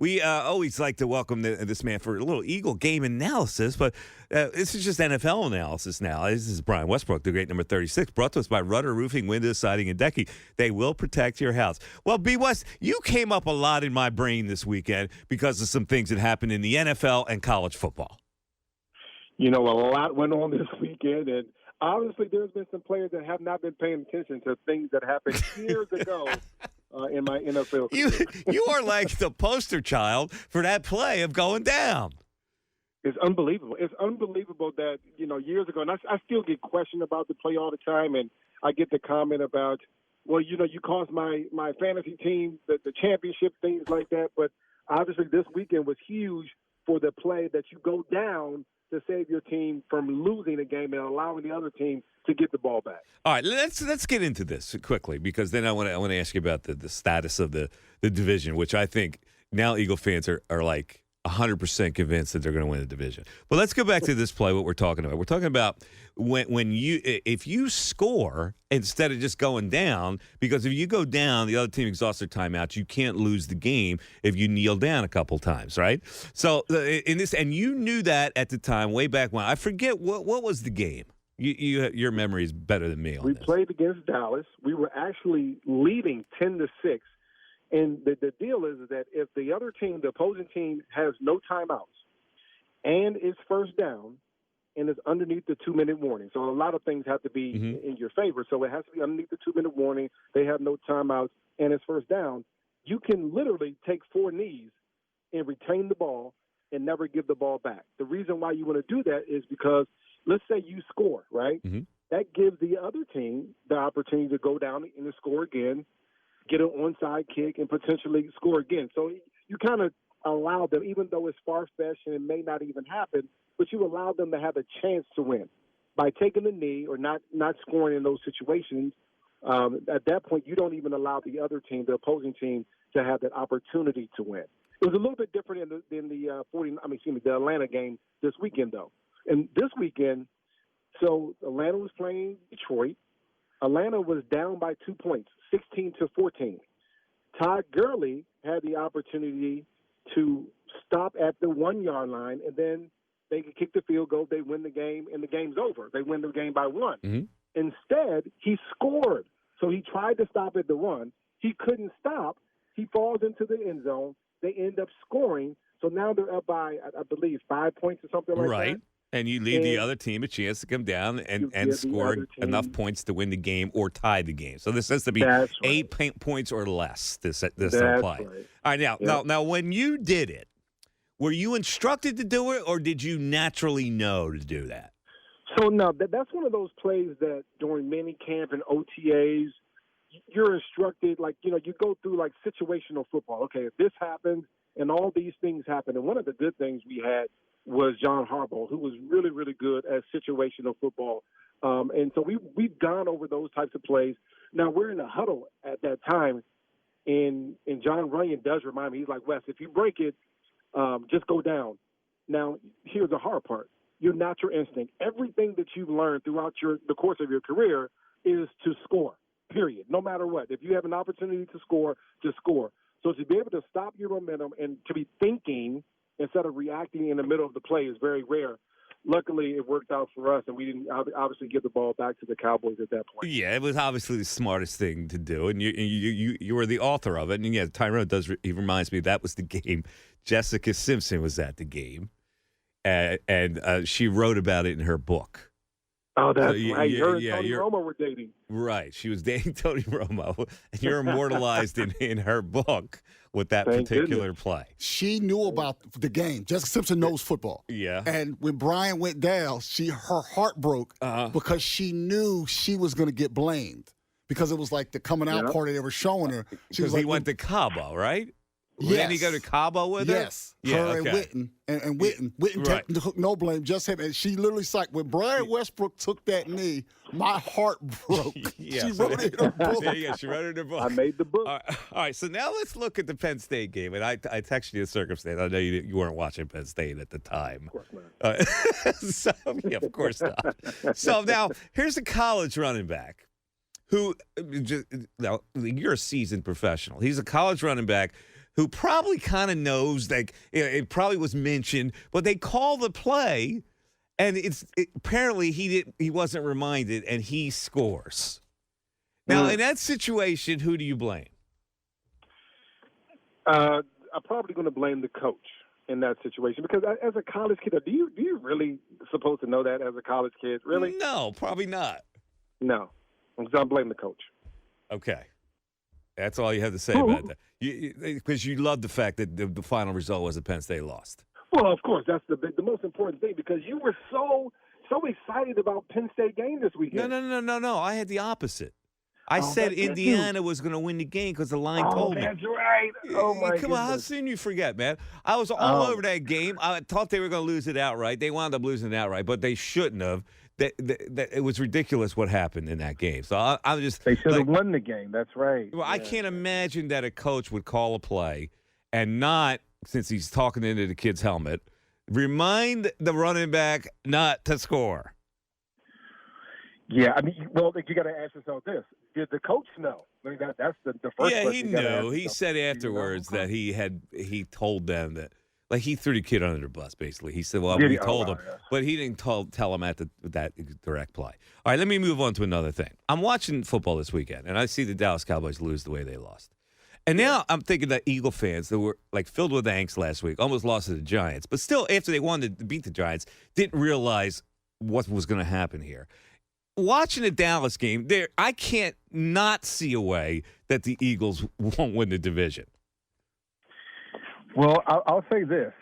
We always like to welcome this man for a little Eagle game analysis, but this is just NFL analysis now. This is Brian Westbrook, the great number 36, brought to us by Rudder Roofing, Windows, Siding, and Decking. They will protect your house. Well, B. West, you came up a lot in my brain this weekend because of some things that happened in the NFL and college football. You know, a lot went on this weekend, and obviously there's been some players that have not been paying attention to things that happened years ago. In my NFL career. You are like the poster child for that play of going down. It's unbelievable. It's unbelievable that, years ago, and I still get questioned about the play all the time, and I get the comment about, well, you cost my fantasy team the championship, things like that. But obviously this weekend was huge for the play that you go down to save your team from losing the game and allowing the other team to get the ball back. All right, let's get into this quickly, because then I want to ask you about the status of the division, which I think now Eagle fans are like 100% convinced that they're going to win the division. But let's go back to this play, what we're talking about. We're talking about if you score instead of just going down, because if you go down, the other team exhausts their timeouts, you can't lose the game if you kneel down a couple times, right? So in this, and you knew that at the time, way back when. I forget what was the game. Your memory is better than me on this. We played against Dallas. We were actually leading 10-6. And the deal is that if the other team, the opposing team, has no timeouts and it's first down and it's underneath the 2-minute warning. So a lot of things have to be in your favor. So it has to be underneath the 2-minute warning. They have no timeouts and it's first down. You can literally take 4 knees and retain the ball and never give the ball back. The reason why you want to do that is because let's say you score, right? Mm-hmm. That gives the other team the opportunity to go down and score again, get an onside kick, and potentially score again. So you kind of allow them, even though it's far-fetched and it may not even happen, but you allow them to have a chance to win. By taking the knee or not scoring in those situations, at that point you don't even allow the other team, the opposing team, to have that opportunity to win. It was a little bit different than the Atlanta game this weekend, though. And this weekend, so Atlanta was playing Detroit. Atlanta was down by 2 points, 16-14. Todd Gurley had the opportunity to stop at the 1-yard line, and then they could kick the field goal. They win the game, and the game's over. They win the game by 1. Mm-hmm. Instead, he scored. So he tried to stop at the 1. He couldn't stop. He falls into the end zone. They end up scoring. So now they're up by, I believe, 5 points or something like that. Right. And you leave the other team a chance to come down and score enough points to win the game or tie the game. So this has to be 8 points or less, this play. Right. All right, now, when you did it, were you instructed to do it, or did you naturally know to do that? So, no, that's one of those plays that during minicamp and OTAs, you're instructed, you go through, situational football. Okay, if this happens and all these things happen, and one of the good things we had was John Harbaugh, who was really, really good at situational football. And so we've gone over those types of plays. Now, we're in a huddle at that time, and John Runyon does remind me, he's like, Wes, if you break it, just go down. Now, here's the hard part. Your natural instinct, everything that you've learned throughout the course of your career is to score, period, no matter what. If you have an opportunity to score, just score. So to be able to stop your momentum and to be thinking instead of reacting in the middle of the play is very rare. Luckily, it worked out for us, and we didn't obviously give the ball back to the Cowboys at that point. Yeah, it was obviously the smartest thing to do, and you were the author of it. And, yeah, Tyrone he reminds me that was the game. Jessica Simpson was at the game, and she wrote about it in her book. Oh, that's right. Her and Tony Romo were dating. Right. She was dating Tony Romo, and you're immortalized in her book with that particular play. She knew about the game. Jessica Simpson knows football. Yeah. And when Brian went down, her heart broke because she knew she was going to get blamed because it was like the coming out party they were showing her. Because he went to Cabo, right? Yes. Didn't he go to Cabo with her? Yes. Her and Witten. And Witten took no blame, just him. And she literally said, when Brian Westbrook took that knee, my heart broke. She wrote it in her book. Yeah, she wrote it in her book. I made the book. All right, so now let's look at the Penn State game. And I texted you the circumstance. I know you weren't watching Penn State at the time. Of course not. Of course not. So now, here's a college running back who, now, you're a seasoned professional. He's a college running back who probably kind of knows, like, it probably was mentioned, but they call the play, and apparently he wasn't reminded, and he scores. Now, in that situation, who do you blame? I'm probably going to blame the coach in that situation, because as a college kid, do you really supposed to know that as a college kid? Really? No, probably not. No. So I blame the coach. Okay. That's all you have to say about that. Because you love the fact that the final result was that Penn State lost. Well, of course, that's the most important thing, because you were so excited about Penn State game this weekend. No. I had the opposite. I said Indiana was going to win the game because the line told me. That's right. Oh, my goodness. Come on, how soon you forget, man? I was all over that game. I thought they were going to lose it outright. They wound up losing it outright, but they shouldn't have. It was ridiculous what happened in that game. So I'm just. They should have won the game. That's right. Well, yeah. I can't imagine that a coach would call a play and not, since he's talking into the kid's helmet, remind the running back not to score. Yeah, I mean, well, you got to ask yourself this: did the coach know? I mean, that's the first. Yeah, he question knew. He said afterwards that he told them that, like, he threw the kid under the bus. Basically, he said, "Well, we told him," but he didn't tell him at that direct play. All right, let me move on to another thing. I'm watching football this weekend, and I see the Dallas Cowboys lose the way they lost. And now I'm thinking that Eagle fans that were, like, filled with angst last week, almost lost to the Giants, but still, after they wanted to beat the Giants, didn't realize what was going to happen here. Watching the Dallas game, I can't not see a way that the Eagles won't win the division. Well, I'll say this.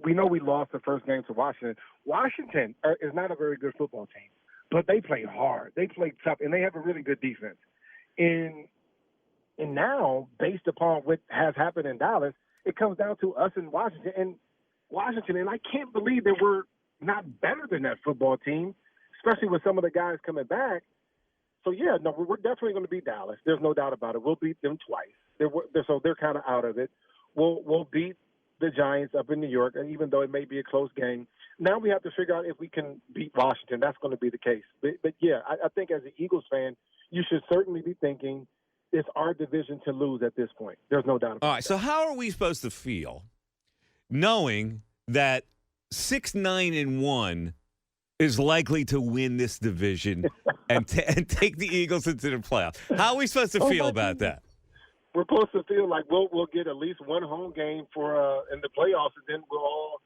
We know we lost the first game to Washington. Washington is not a very good football team, but they play hard. They play tough, and they have a really good defense. And now, based upon what has happened in Dallas, it comes down to us in Washington. And I can't believe that we're not better than that football team, especially with some of the guys coming back. So, yeah, no, we're definitely going to beat Dallas. There's no doubt about it. We'll beat them twice. So they're kind of out of it. We'll beat the Giants up in New York, and even though it may be a close game. Now we have to figure out if we can beat Washington. That's going to be the case. But yeah, I think as an Eagles fan, you should certainly be thinking it's our division to lose at this point. There's no doubt about it. All right, so how are we supposed to feel knowing that 6-9-1 is likely to win this division and take the Eagles into the playoffs? How are we supposed to feel about that? We're supposed to feel like we'll get at least one home game for in the playoffs, and then we'll all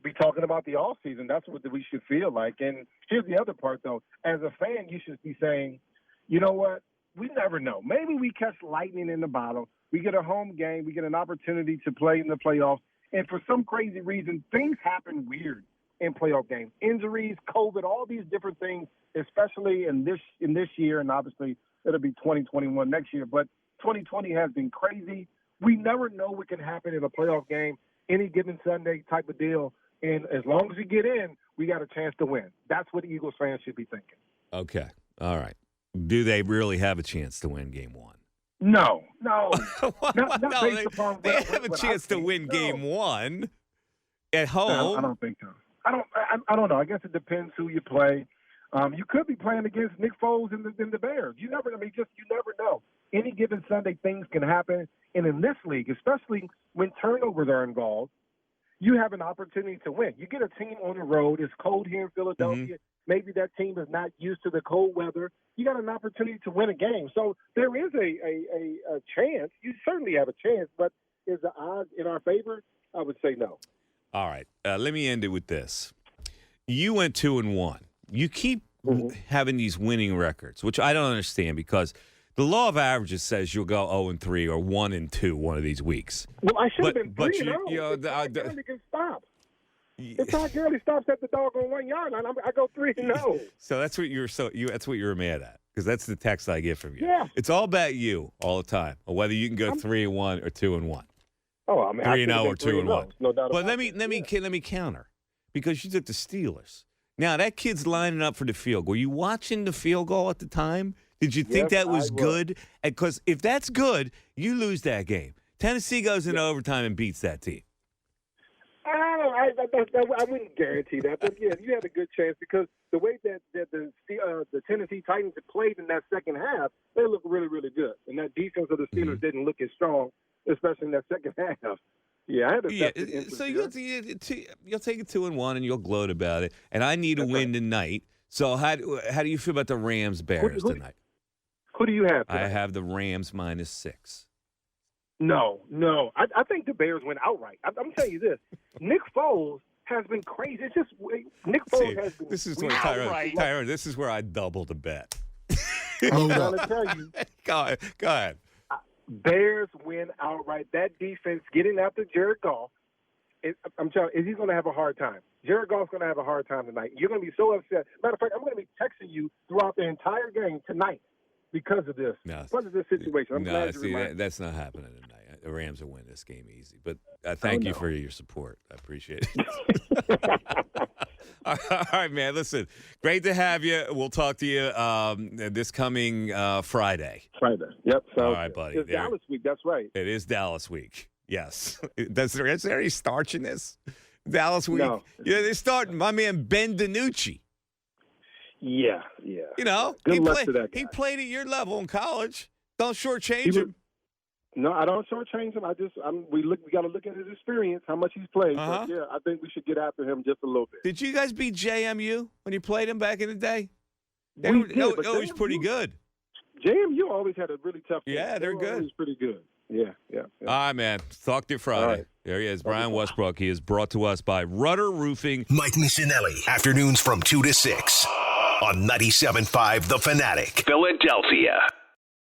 be talking about the offseason. That's what we should feel like. And here's the other part, though. As a fan, you should be saying, you know what? We never know. Maybe we catch lightning in the bottle. We get a home game. We get an opportunity to play in the playoffs. And for some crazy reason, things happen weird in playoff games. Injuries, COVID, all these different things, especially in this year, and obviously it'll be 2021 next year. But 2020 has been crazy. We never know what can happen in a playoff game, any given Sunday type of deal. And as long as we get in, we got a chance to win. That's what Eagles fans should be thinking. Okay. All right. Do they really have a chance to win game one? No. not they have a chance to win game one at home. I don't think so. I don't know. I guess it depends who you play. You could be playing against Nick Foles and the Bears. You never know. Any given Sunday, things can happen. And in this league, especially when turnovers are involved, you have an opportunity to win. You get a team on the road. It's cold here in Philadelphia. Mm-hmm. Maybe that team is not used to the cold weather. You got an opportunity to win a game. So there is a chance. You certainly have a chance, but is the odds in our favor? I would say no. All right. Let me end it with this. You went 2-1. You keep having these winning records, which I don't understand because the law of averages says you'll go 0-3 or 1-2 one of these weeks. Well, I should have been 3-0. Can stop. If Todd Gurley stops at the doggone 1 yard line, I go 3-0. So that's what that's what you're mad at because that's the text I get from you. Yeah. It's all about you all the time, or whether you can go 3-1 or 2-1. Oh, I mean, 3-0 or 2-1. No doubt. But let me counter because you took the Steelers. Now that kid's lining up for the field goal. Were you watching the field goal at the time? Did you think that was good? Because if that's good, you lose that game. Tennessee goes into overtime and beats that team. I wouldn't guarantee that, but yeah, you had a good chance because the way that the Tennessee Titans played in that second half, they looked really, really good, and that defense of the Steelers didn't look as strong. especially in that second half. Yeah, I had a vested interest so here. you'll take it 2-1 and you'll gloat about it. And I need a win tonight. So how do you feel about the Rams-Bears tonight? Who do you have tonight? I have the Rams -6. No. I think the Bears win outright. I'm telling you this. Nick Foles has been crazy. It's just Nick Foles has been. This is where Tyrone. This is where I double the bet. I'm trying to tell you. Go ahead. Bears win outright. That defense getting after Jared Goff, I'm telling you, he's going to have a hard time. Jared Goff's going to have a hard time tonight. You're going to be so upset. Matter of fact, I'm going to be texting you throughout the entire game tonight because of this. Because of this situation. I'm glad you reminded me. That's not happening tonight. The Rams will win this game easy. But thank you for your support. I appreciate it. All right, man. Listen, great to have you. We'll talk to you this coming Friday. Friday. Yep. So all right, buddy. It's Dallas week. That's right. It is Dallas week. Yes. Is there any starch in this? Dallas week? No. Yeah, they're starting my man Ben DiNucci. Yeah. You know, Good luck to that guy. He played at your level in college. Don't shortchange him. No, I don't shortchange him. We got to look at his experience, how much he's played. Uh-huh. But yeah, I think we should get after him just a little bit. Did you guys beat JMU when you played him back in the day? We did, but always pretty good. JMU always had a really tough game. Yeah, they're good. Always pretty good. Yeah. All right, man. Talk to you Friday. Right. There he is, Brian Westbrook. He is brought to us by Rudder Roofing. Mike Missanelli, afternoons from 2 to 6 on 97.5 The Fanatic, Philadelphia.